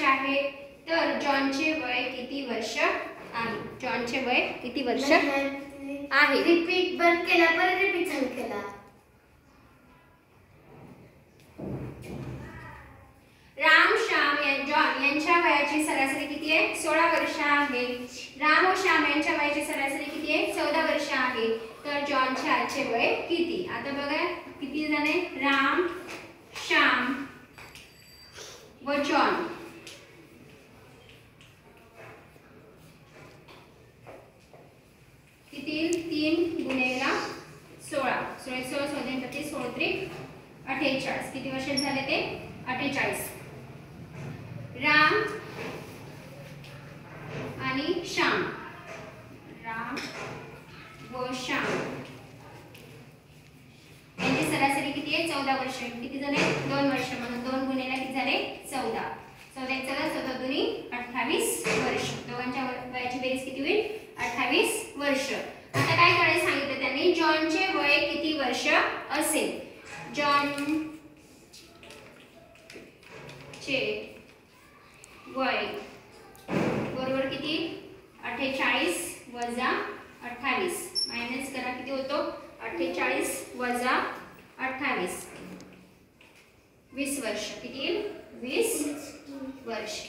वर्ष आहे, तर जॉनचे वय किती वर्ष आहे? जॉनचे वय किती वर्ष आहे? रिपीट बंद केला, परत रिपीट चालू केला. राम, श्याम, जॉन यांच्या वयाची सरासरी किती आहे? 16 वर्ष आहे. राम व श्याम यांच्या वयाची सरासरी किती आहे? 14 वर्ष आहे. तर जॉनचे आजचे वय किती? आता बघा किती जण आहे? राम, श्याम व जॉन. किती? 3 गुणेला 16. 16 16 16 48. किती वर्ष झाले ते? 48. राम आणि श्याम, राम व श्याम यांची सरासरी किती आहे? 14 वर्ष. किती झाले? 2 वर्ष. म्हणून 2 गुणेला किती झाले? 14. 14 14 दुनी 28 वर्ष. दोघांच्या वयाची बेरीज किती होईल? 28 वर्ष. आता काय करायचं सांगितलं त्यांनी? जॉनचे वय किती वर्ष असेल? जॉन चे वय बरोबर किती? 48 वजा 28 मायनस करा, किती होतो? 48 वजा 28 20 वर्ष. किती? 20 वर्ष.